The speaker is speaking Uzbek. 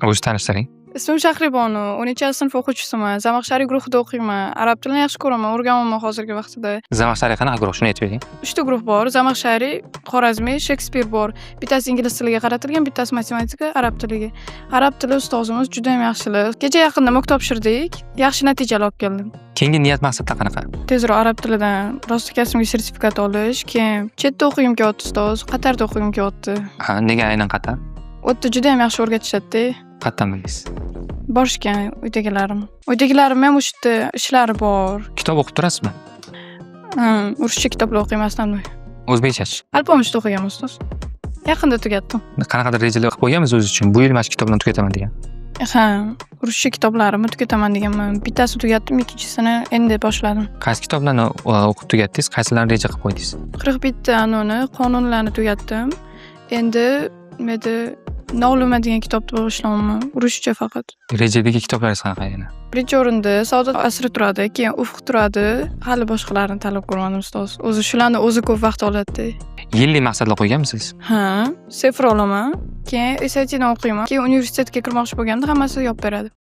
O'zi tanishtiring. Ismim Shahribonu, 10-chi sinf o'quvchisiman. Zamaxshariy guruhida o'qiyman. Arab tilini yaxshi ko'raman, o'rganyapman hozirgi vaqtda. Zamaxshariy qanaqa guruh, shuni aytib bering. 3 ta guruh bor. Zamaxshariy, Xorazmiy, Shekspir bor. Bittasi ingliz tiliga qaratilgan, bittasi matematika, arab tiliga. Arab tili ustozimiz juda ham yaxshilar. Kecha yaqinda mo'k topshirdik. Yaxshi natijalar olib keldim. Keyingi niyat maqsadlar qanaqa? Tezroq arab tilidan rosti kasbimga sertifikat olish, keyin chetda o'qigim kelyapti ustoz, Qatarda o'qigim kelyapti. Ha, nega aynan Qatar? U yerda juda ham yaxshi o'rgatishadi. Qayerdan bildingiz? Borishgan uydagilarim. Uydagilarim ham o'sha yerda ishlari bor. Kitob o'qib turasizmi? Ruscha kitoblar o'qiyman. O'zbekchachi? Alpomishda o'qiganman ustoz. Yaqinda tugatdim. Qanaqadir rejalar qilib qo'yganmiz o'z uchun. Bu yil mana shu kitoblarni tugataman degan. Ha, ruscha kitoblarimni tugataman deganman. Bittasi tugatdim, ikkinchisini endi boshladim. Qaysi kitoblarni o'qib tugatdingiz? Qaysilarini reja qilib qo'ydingiz? 41 ta qonunlarni tugatdim. Endi menda Nolima degan kitobni boshlamoqman. Ruscha faqat. Rejadagi kitoblaringiz qanaqa yana? Birinchi o'rinda Saodat asri turadi, keyin Ufq turadi. Hali boshqalarini tanlab ko'rmadim ustoz. O'zi shularni o'zi ko'p vaqt oladi. Yillik maqsadlar qo'yganmisiz? Ha, sifr olaman. Keyin SATdan o'qiyman. Keyin universitetga kirmoqchi bo'lganda hammasi yopib beradi.